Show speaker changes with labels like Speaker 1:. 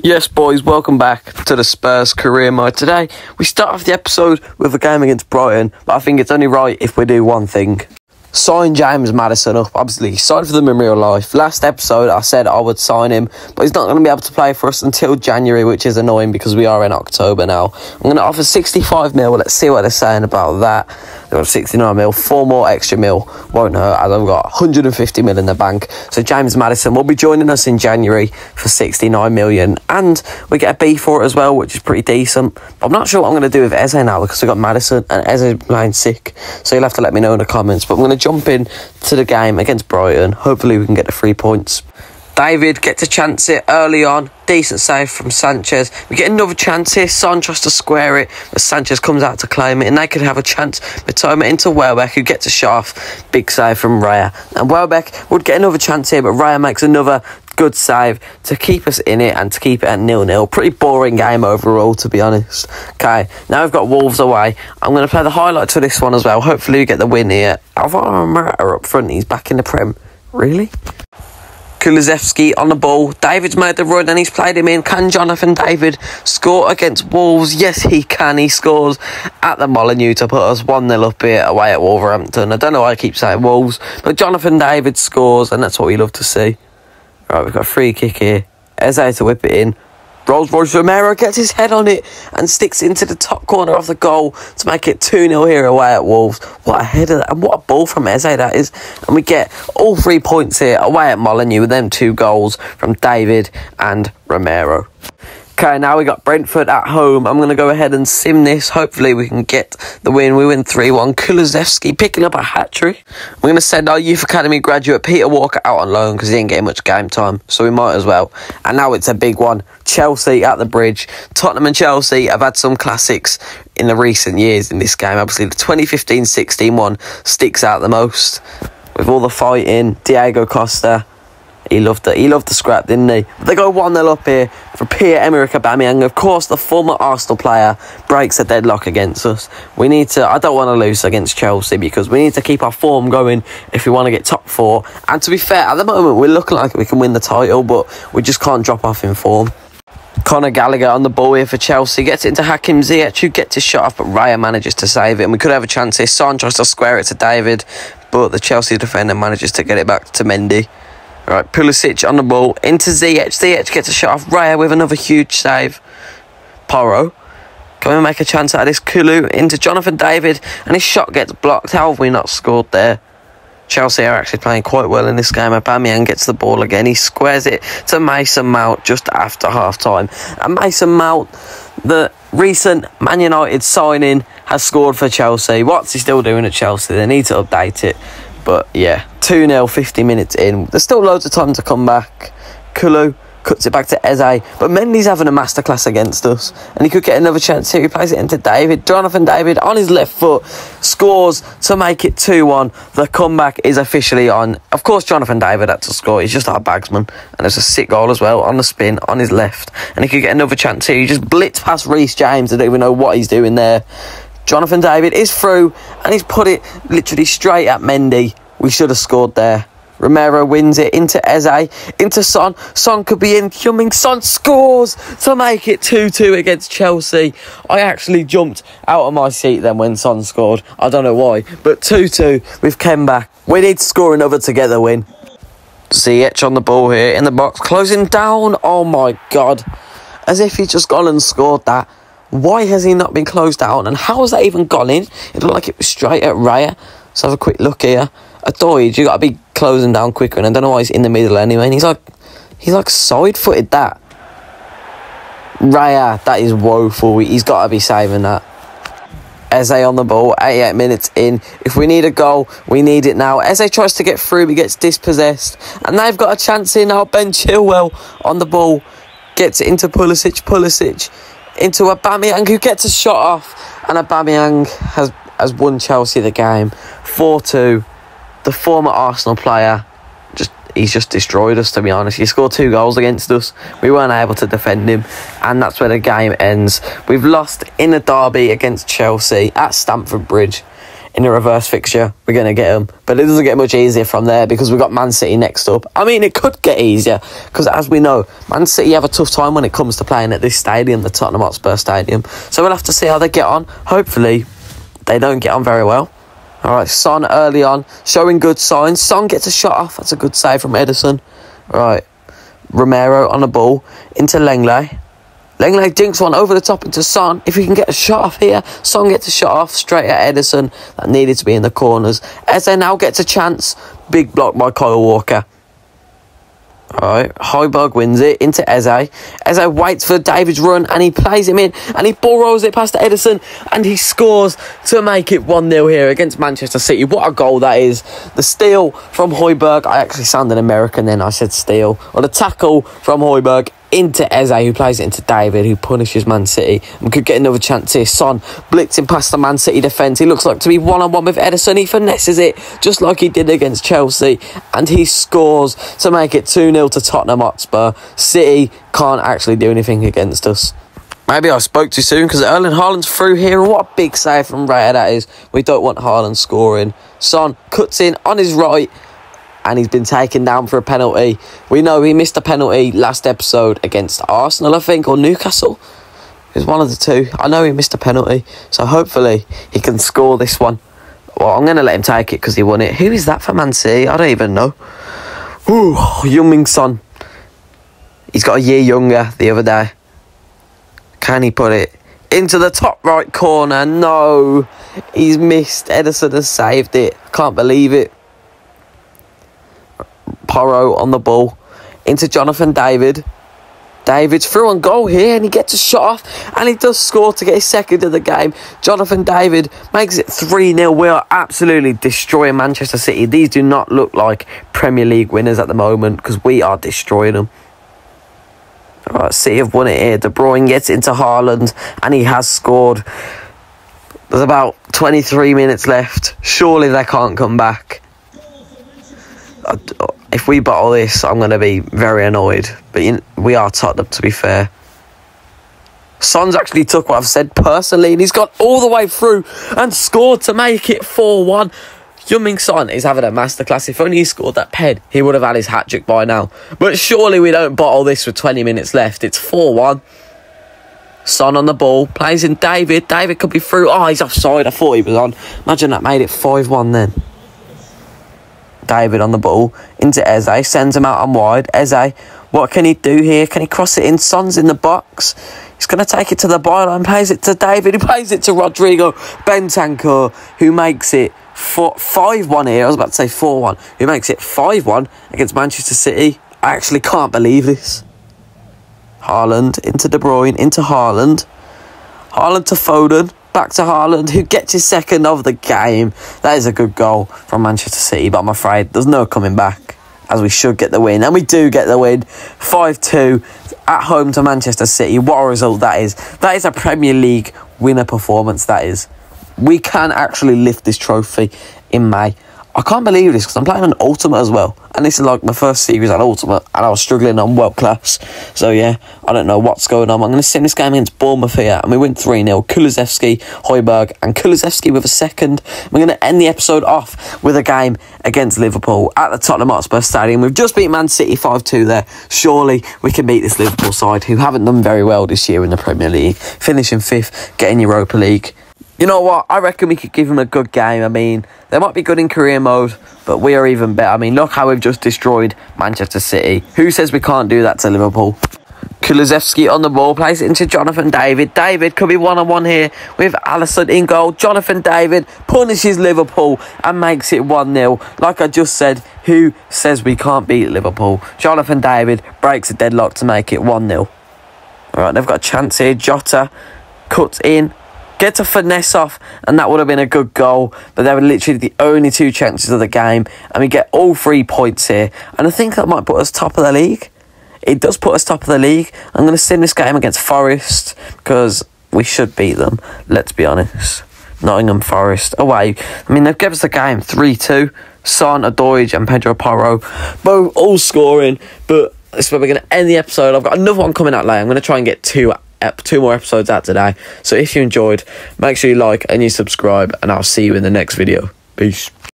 Speaker 1: Yes, boys, welcome back to the Spurs career mode. Today, we start off the episode with a game against Brighton, but I think it's only right if we do one thing. Sign James Maddison up. Obviously, he signed for them in real life. Last episode, I said I would sign him, but he's not going to be able to play for us until January, which is annoying because we are in October now. I'm going to offer 65 mil. Let's see what they're saying about that. They've got 69 mil, 4 more extra mil. Won't hurt, as I've got 150 mil in the bank. So James Maddison will be joining us in January for 69 million. And we get a B for it as well, which is pretty decent. But I'm not sure what I'm going to do with Eze now because we've got Maddison and Eze's playing sick. So you'll have to let me know in the comments. But I'm going to jump in to the game against Brighton. Hopefully we can get the 3 points. David gets a chance it early on. Decent save from Sanchez. We get another chance here. Son tries to square it, but Sanchez comes out to claim it, and they could have a chance. Matoma into Welbeck, who gets a shot off. Big save from Raya. And Welbeck would get another chance here, but Raya makes another good save to keep us in it and to keep it at 0-0. Pretty boring game overall, to be honest. Okay, now we've got Wolves away. I'm going to play the highlights for this one as well. Hopefully we get the win here. Alvaro Morata up front. He's back in the Prem. Really? Kulusevski on the ball. David's made the run and he's played him in. Can Jonathan David score against Wolves? Yes, he can. He scores at the Molineux to put us 1-0 up here away at Wolverhampton. I don't know why I keep saying Wolves, but Jonathan David scores and that's what we love to see. Right, we've got a free kick here. Eze to whip it in. Rolls-Royce Romero gets his head on it and sticks into the top corner of the goal to make it 2-0 here away at Wolves. What a header and what a ball from Eze that is. And we get all 3 points here away at Molineux with them 2 goals from David and Romero. Okay, now we got Brentford at home. I'm going to go ahead and sim this. Hopefully we can get the win. We win 3-1. Kulusevski picking up a hat-trick. We're going to send our Youth Academy graduate Peter Walker out on loan because he didn't get much game time. So we might as well. And now it's a big one. Chelsea at the bridge. Tottenham and Chelsea have had some classics in the recent years in this game. Obviously, the 2015-16 one sticks out the most. With all the fighting, Diego Costa. He loved the scrap, didn't he? But they go 1-0 up here for Pierre-Emerick Aubameyang. Of course, the former Arsenal player breaks a deadlock against us. We need to... I don't want to lose against Chelsea because we need to keep our form going if we want to get top 4. And to be fair, at the moment, we're looking like we can win the title, but we just can't drop off in form. Conor Gallagher on the ball here for Chelsea. Gets it into Hakim Ziyech, who gets his shot off, but Raya manages to save it. And we could have a chance here. Son tries to square it to David, but the Chelsea defender manages to get it back to Mendy. Right, Pulisic on the ball, into Ziyech. Ziyech gets a shot off Raya with another huge save. Porro. Can we make a chance out of this? Kulu into Jonathan David, and his shot gets blocked. How have we not scored there? Chelsea are actually playing quite well in this game. Aubameyang gets the ball again. He squares it to Mason Mount just after half-time. And Mason Mount, the recent Man United signing, has scored for Chelsea. What's he still doing at Chelsea? They need to update it. But yeah, 2-0, 50 minutes in. There's still loads of time to come back. Kulu cuts it back to Eze. But Mendy's having a masterclass against us. And he could get another chance here. He plays it into David. Jonathan David on his left foot scores to make it 2-1. The comeback is officially on. Of course, Jonathan David had to score. He's just our bagsman. And there's a sick goal as well on the spin on his left. And he could get another chance here. He just blitzed past Reece James. I don't even know what he's doing there. Jonathan David is through and he's put it literally straight at Mendy. We should have scored there. Romero wins it into Eze, into Son. Son could be incoming. Son scores to make it 2-2 against Chelsea. I actually jumped out of my seat then when Son scored. I don't know why, but 2-2. We've come back. We need to score another to get the win. Ziyech on the ball here in the box, closing down. Oh my God. As if he's just gone and scored that. Why has he not been closed down? And how has that even gone in? It looked like it was straight at Raya. Let's have a quick look here. Adoid, you got to be closing down quicker. And I don't know why he's in the middle anyway. And he's like side-footed that. Raya, that is woeful. He's got to be saving that. Eze on the ball, 88 minutes in. If we need a goal, we need it now. Eze tries to get through, he gets dispossessed. And they've got a chance here now. Ben Chilwell on the ball. Gets it into Pulisic. Into Aubameyang, who gets a shot off, and Aubameyang has won Chelsea the game 4-2. The former Arsenal player, he's just destroyed us, to be honest. He scored 2 goals against us. We weren't able to defend him, and that's where the game ends. We've lost in a derby against Chelsea at Stamford Bridge. in a reverse fixture, we're going to get them. But it doesn't get much easier from there because we've got Man City next up. I mean, it could get easier because, as we know, Man City have a tough time when it comes to playing at this stadium, the Tottenham Hotspur Stadium. So we'll have to see how they get on. Hopefully, they don't get on very well. All right, Son early on, showing good signs. Son gets a shot off. That's a good save from Maddison. Right, Romero on the ball into Lenglet. Lenglet dinks one over the top into Son. If he can get a shot off here, Son gets a shot off straight at Edison. That needed to be in the corners. Eze now gets a chance. Big block by Kyle Walker. Alright, Højbjerg wins it into Eze. Eze waits for David's run and he plays him in and he ball rolls it past Edison and he scores to make it 1-0 here against Manchester City. What a goal that is. The steal from Højbjerg. I actually sounded American then, I said steal. Or the tackle from Højbjerg into Eze, who plays it into David, who punishes Man City and could get another chance here. Son blitzing past the Man City defence. He looks like to be one-on-one with Edison. He finesses it just like he did against Chelsea and he scores to make it 2-0 to Tottenham Hotspur. City can't actually do anything against us. Maybe I spoke too soon because Erling Haaland's through here. And what a big save from Raya that is. We don't want Haaland scoring. Son cuts in on his right and he's been taken down for a penalty. We know he missed a penalty last episode against Arsenal, I think, or Newcastle. It was one of the two. I know he missed a penalty, so hopefully he can score this one. Well, I'm going to let him take it because he won it. Who is that for Man City? I don't even know. Ooh, Young Son. He's got a year younger the other day. Can he put it into the top right corner? No, he's missed. Edison has saved it. I can't believe it. Porro on the ball into Jonathan David. David's through on goal here and he gets a shot off and he does score to get his second of the game. Jonathan David makes it 3-0. We are absolutely destroying Manchester City. These do not look like Premier League winners at the moment because we are destroying them. Alright, City have won it here. De Bruyne gets into Haaland and he has scored. There's about 23 minutes left. Surely they can't come back. If we bottle this, I'm going to be very annoyed. But we are Tottenham, to be fair. Son's actually took what I've said personally, and he's got all the way through and scored to make it 4-1. Young Son is having a masterclass. If only he scored that pen, he would have had his hat-trick by now. But surely we don't bottle this with 20 minutes left. It's 4-1. Son on the ball, plays in David. David could be through. Oh, he's offside. I thought he was on. Imagine that made it 5-1 then. David on the ball into Eze, sends him out on wide. Eze, what can he do here? Can he cross it in? Son's in the box. He's going to take it to the byline, plays it to David, who plays it to Rodrigo Bentancur, who makes it 5-1 here. I was about to say 4-1. Who makes it 5-1 against Manchester City. I actually can't believe this. Haaland into De Bruyne, into Haaland. Haaland to Foden. Back to Haaland, who gets his second of the game. That is a good goal from Manchester City, but I'm afraid there's no coming back, as we should get the win. And we do get the win. 5-2 at home to Manchester City. What a result that is. That is a Premier League winner performance, that is. We can actually lift this trophy in May. I can't believe this because I'm playing on Ultimate as well. And this is like my first series on Ultimate. And I was struggling on World Class. So yeah, I don't know what's going on. I'm going to send this game against Bournemouth here. And we win 3-0. Kulusevski, Højbjerg and Kulusevski with a second. We're going to end the episode off with a game against Liverpool at the Tottenham Hotspur Stadium. We've just beat Man City 5-2 there. Surely we can beat this Liverpool side who haven't done very well this year in the Premier League. Finishing 5th, getting Europa League. You know what? I reckon we could give them a good game. I mean, they might be good in career mode, but we are even better. I mean, look how we've just destroyed Manchester City. Who says we can't do that to Liverpool? Kulusevski on the ball, plays it into Jonathan David. David could be one-on-one here with Alisson in goal. Jonathan David punishes Liverpool and makes it 1-0. Like I just said, who says we can't beat Liverpool? Jonathan David breaks a deadlock to make it 1-0. All right, they've got a chance here. Jota cuts in. Gets a finesse off, and that would have been a good goal. But they were literally the only 2 chances of the game, and we get all 3 points here. And I think that might put us top of the league. It does put us top of the league. I'm going to sim this game against Forest because we should beat them. Let's be honest. Nottingham Forest away. I mean, they've given us the game 3-2. Son, Adoij, and Pedro Porro both all scoring. But this is where we're going to end the episode. I've got another one coming out later. I'm going to try and get 2 2 more episodes out today. So if you enjoyed, make sure you like and you subscribe, and I'll see you in the next video. Peace.